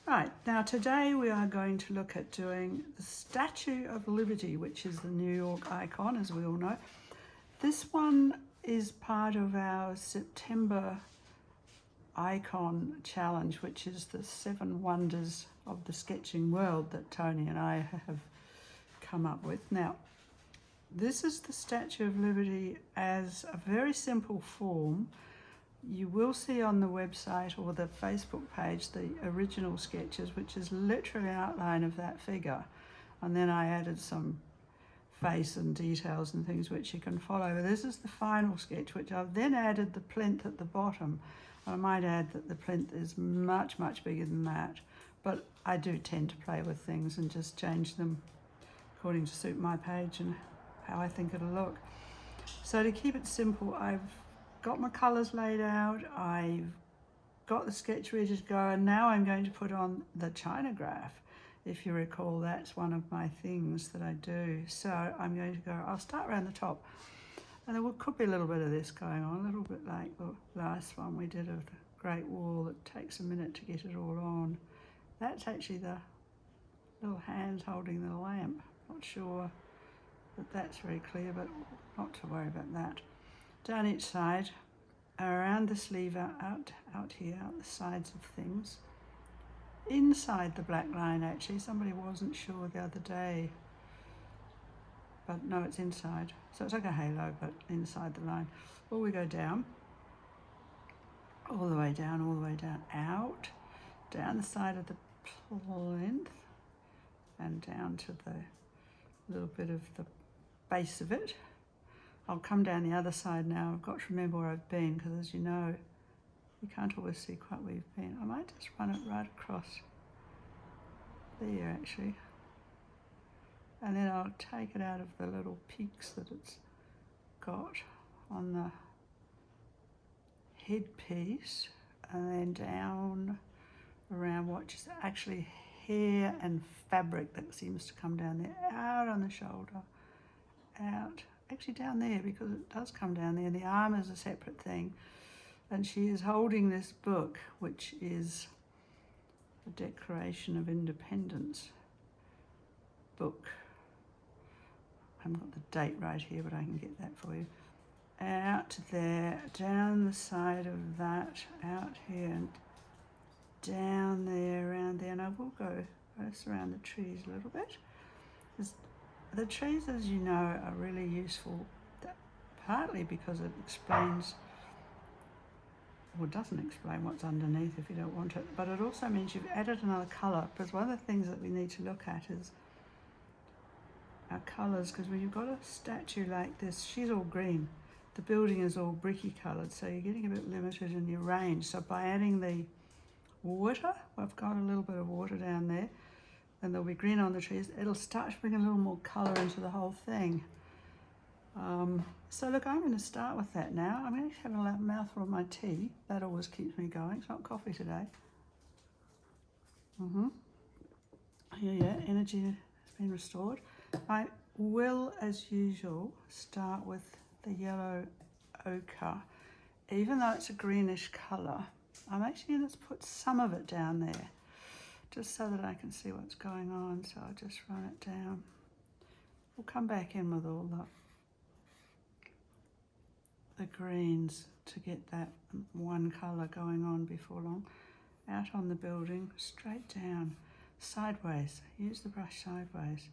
Right, now today we are going to look at doing the Statue of Liberty, which is the New York icon, as we all know. This one is part of our September icon challenge, which is the 7 wonders of the sketching world that Tony and I have come up with. Now, this is the Statue of Liberty as a very simple form. You will see on the website or the Facebook page the original sketches, which is literally an outline of that figure. And then I added some face and details and things which you can follow. But this is the final sketch, which I've then added the plinth at the bottom. I might add that the plinth is much, much bigger than that. But I do tend to play with things and just change them according to suit my page and how I think it'll look. So to keep it simple, I've got my colours laid out, I've got the sketch ready to go, and now I'm going to put on the Chinograph. If you recall, that's one of my things that I do. So I'm going to go, I'll start around the top. And there could be a little bit of this going on, a little bit like the last one we did of the Great Wall that takes a minute to get it all on. That's actually the little hands holding the lamp. Not sure that that's very clear, but not to worry about that. Down each side, around the sleeve, out here, out the sides of things. Inside the black line, actually, somebody wasn't sure the other day, but no, it's inside. So it's like a halo, but inside the line. Or we go down, all the way down, out, down the side of the plinth, and down to the little bit of the base of it. I'll come down the other side now. I've got to remember where I've been, because as you know, you can't always see quite where you've been. I might just run it right across there, actually. And then I'll take it out of the little peaks that it's got on the headpiece, and then down around what is actually hair and fabric that seems to come down there, out on the shoulder, out. Actually down there, because it does come down there, and the arm is a separate thing. And she is holding this book, which is the Declaration of Independence book. I haven't got the date right here, but I can get that for you. Out there, down the side of that, out here, and down there, around there. And I will go first around the trees a little bit. The trees, as you know, are really useful, partly because it explains, or doesn't explain what's underneath if you don't want it, but it also means you've added another colour, because one of the things that we need to look at is our colours, because when you've got a statue like this, she's all green, the building is all bricky coloured, so you're getting a bit limited in your range. So by adding the water, I've got a little bit of water down there, and there'll be green on the trees, it'll start to bring a little more colour into the whole thing. So look, I'm going to start with that now. I'm going to have a mouthful of my tea. That always keeps me going. It's not coffee today. Yeah, energy has been restored. I will, as usual, start with the yellow ochre. Even though it's a greenish colour, I'm actually going to put some of it down there, just so that I can see what's going on. So I'll just run it down. We'll come back in with all the greens to get that one colour going on before long. Out on the building, straight down, sideways. Use the brush sideways.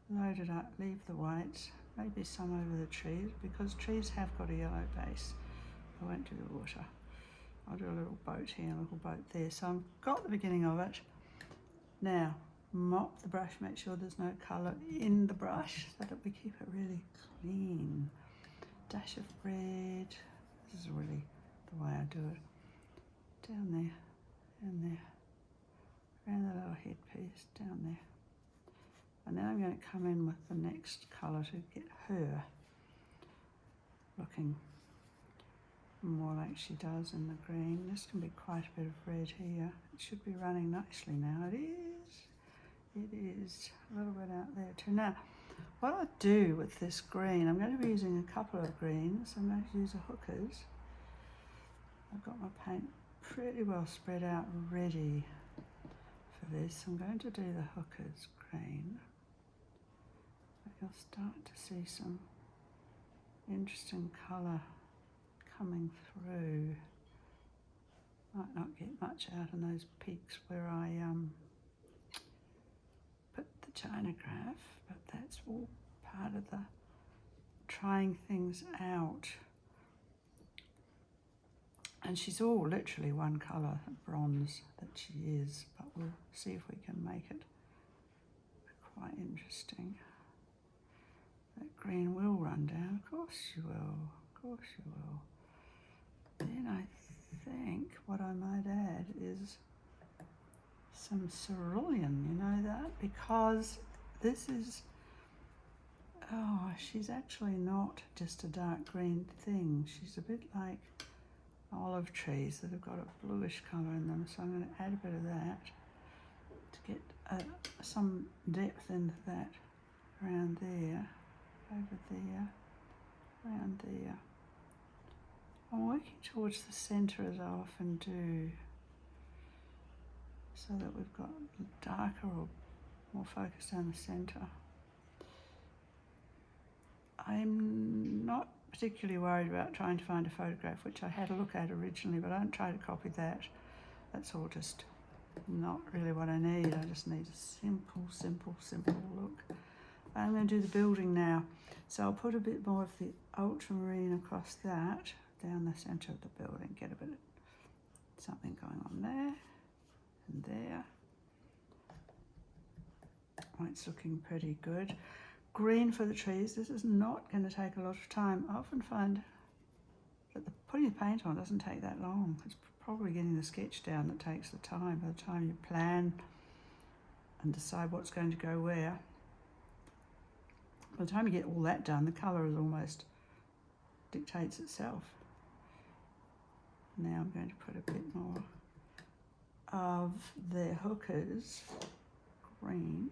Load it up, leave the whites, maybe some over the trees, because trees have got a yellow base. I won't do the water. I'll do a little boat here, a little boat there. So I've got the beginning of it. Now, mop the brush, make sure there's no colour in the brush so that we keep it really clean. Dash of red. This is really the way I do it. Down there, and there. Around the little headpiece, down there. And then I'm going to come in with the next colour to get her looking more like she does in the green. This can be quite a bit of red here. It should be running nicely now. It is a little bit out there too. Now, what I do with this green, I'm going to be using a couple of greens. I'm going to use a Hooker's. I've got my paint pretty well spread out, ready this, I'm going to do the hookers green. You'll start to see some interesting colour coming through. Might not get much out in those peaks where I put the Chinagraph, but that's all part of the trying things out. And she's all literally one colour, bronze, that she is, but we'll see if we can make it quite interesting. That green will run down, of course you will, of course you will. Then I think what I might add is some cerulean, you know that? Because this is, oh, she's actually not just a dark green thing. She's a bit like olive trees that have got a bluish colour in them, so I'm going to add a bit of that to get some depth into that around there, over there, around there. I'm working towards the centre as I often do, so that we've got darker or more focus down the centre. I'm not particularly worried about trying to find a photograph, which I had a look at originally, but I don't try to copy that. That's all just not really what I need. I just need a simple, simple, simple look. I'm going to do the building now. So I'll put a bit more of the ultramarine across that, down the centre of the building, get a bit of something going on there and there. Oh, it's looking pretty good. Green for the trees. This is not going to take a lot of time. I often find that putting the paint on doesn't take that long. It's probably getting the sketch down that takes the time. By the time you plan and decide what's going to go where, by the time you get all that done, the colour is almost dictates itself. Now I'm going to put a bit more of the hookers green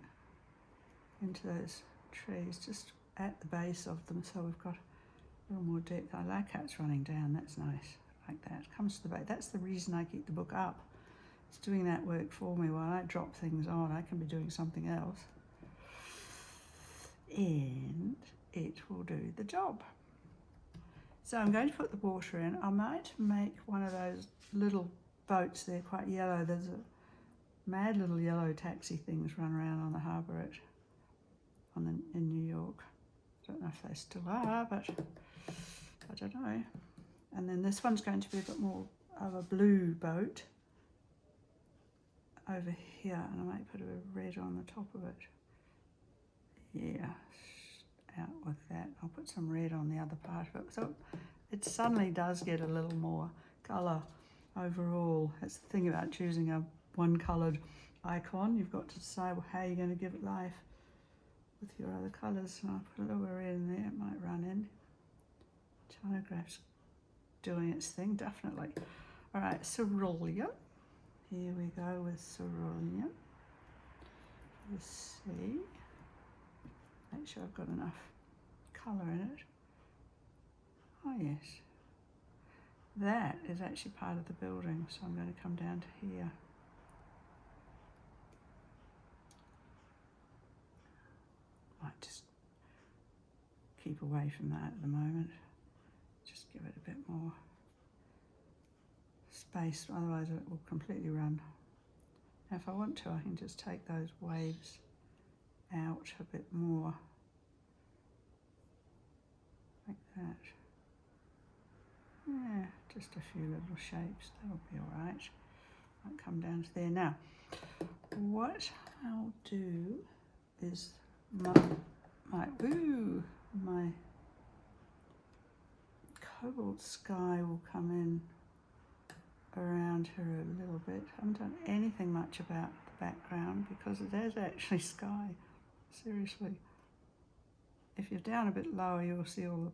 into those trees, just at the base of them, so we've got a little more depth. I like how it's running down, that's nice, like that. Comes to the base. That's the reason I keep the book up. It's doing that work for me. While I drop things on, I can be doing something else, and it will do the job. So I'm going to put the water in. I might make one of those little boats. They're quite yellow. There's a mad little yellow taxi things run around on the harbour in New York. I don't know if they still are, but I don't know. And then this one's going to be a bit more of a blue boat over here, and I might put a bit of red on the top of it. Yeah, out with that. I'll put some red on the other part of it. So it suddenly does get a little more colour overall. That's the thing about choosing a one-coloured icon. You've got to decide how you're going to give it life with your other colours. And I'll put a little bit of red in there. It might run in. Chinagraph's doing its thing, definitely. All right, cerulean. Here we go with cerulean. Let's see. Make sure I've got enough colour in it. Oh yes. That is actually part of the building, so I'm going to come down to here. Might just keep away from that at the moment. Just give it a bit more space, otherwise it will completely run. Now if I want to, I can just take those waves out a bit more, like that. Yeah, just a few little shapes, that'll be all right. I'll come down to there. Now, what I'll do is my cobalt sky will come in around her a little bit. I haven't done anything much about the background because it is actually sky. Seriously. If you're down a bit lower, you'll see all the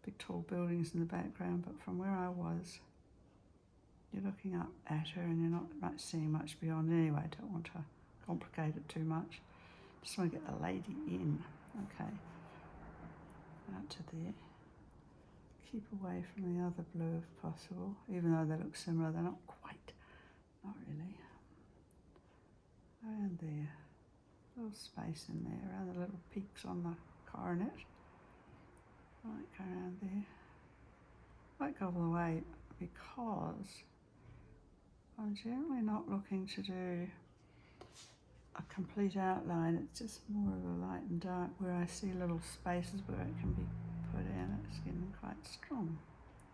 big tall buildings in the background, but from where I was, you're looking up at her and you're not seeing much beyond anyway. I don't want to complicate it too much. Just want to get the lady in. Okay. Out to there. Keep away from the other blue if possible, even though they look similar, they're not quite. Not really. little space in there around the little peaks on the coronet. Might go around there. Won't go all the way because I'm generally not looking to do a complete outline. It's just more of a light and dark where I see little spaces where it can be put in. It's getting quite strong.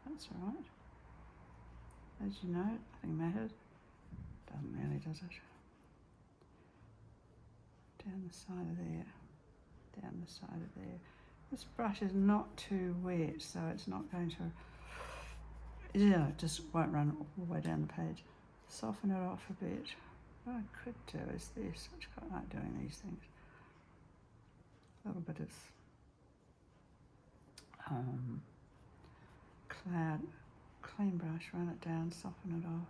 That's all right. As you know, nothing matters. Doesn't really, does it? Down the side of there. Down the side of there. This brush is not too wet, so it's not going to, it just won't run all the way down the page. Soften it off a bit. What I could do is this, which I quite like doing these things. A little bit of cloud, clean brush, run it down, soften it off.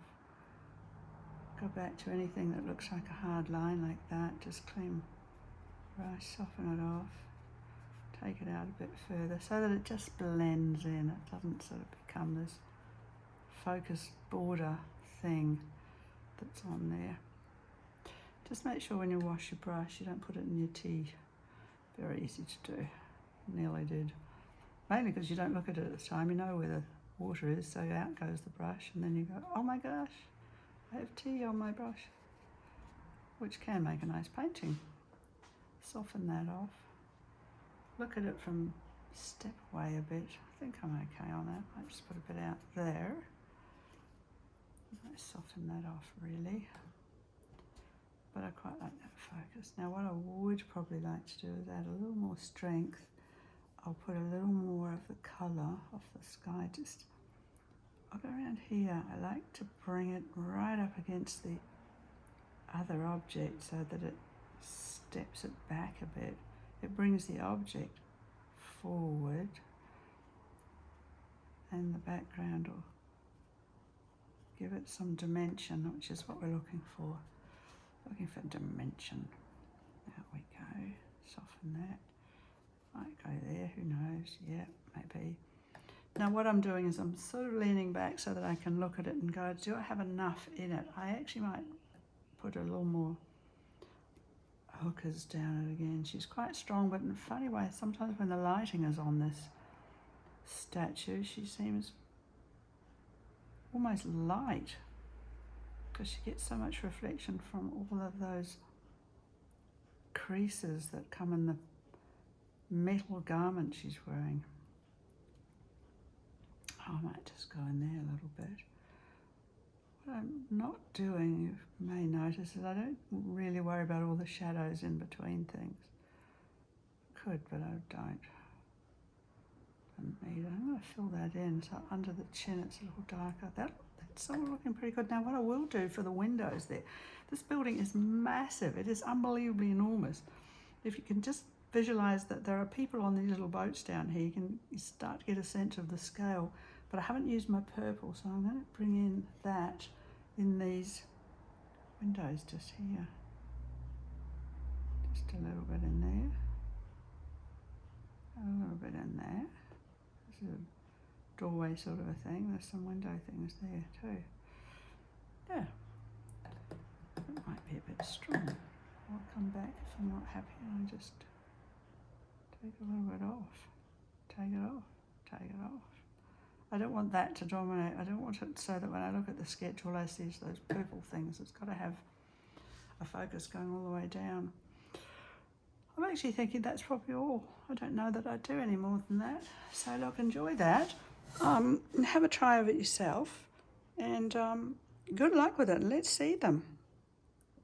Go back to anything that looks like a hard line like that, just clean brush, soften it off. Take it out a bit further so that it just blends in. It doesn't sort of become this focused border thing that's on there. Just make sure when you wash your brush, you don't put it in your tea. Very easy to do. Nearly did. Mainly because you don't look at it at the time. You know where the water is, so out goes the brush, and then you go, oh my gosh, I have tea on my brush, which can make a nice painting. Soften that off. Look at it from step away a bit. I think I'm okay on that. I just put a bit out there. I soften that off really. But I quite like that focus. Now what I would probably like to do is add a little more strength. I'll put a little more of the colour of the sky. I'll go around here. I like to bring it right up against the other object so that it steps it back a bit. It brings the object forward and the background will give it some dimension, which is what we're looking for. Looking for dimension. There we go. Soften that. Might go there, who knows? Yeah, maybe. Now what I'm doing is I'm sort of leaning back so that I can look at it and go, do I have enough in it? I actually might put a little more hookers down it again. She's quite strong, but in a funny way, sometimes when the lighting is on this statue, she seems almost light because she gets so much reflection from all of those creases that come in the metal garment she's wearing. I might just go in there a little bit. What I'm not doing, you may notice, is I don't really worry about all the shadows in between things. Could, but I don't. Don't need it. I'm going to fill that in, so under the chin it's a little darker. That's all looking pretty good. Now what I will do for the windows there, this building is massive. It is unbelievably enormous. If you can just visualize that there are people on these little boats down here, you start to get a sense of the scale. But I haven't used my purple, so I'm going to bring in that in these windows just here. Just a little bit in there. A little bit in there. This is a doorway sort of a thing. There's some window things there too. Yeah. That might be a bit strong. I'll come back if I'm not happy and I just take a little bit off. Take it off. Take it off. I don't want that to dominate. I don't want it so that when I look at the sketch, all I see is those purple things. It's got to have a focus going all the way down. I'm actually thinking that's probably all. I don't know that I'd do any more than that. So look, enjoy that. Have a try of it yourself. And good luck with it. Let's see them.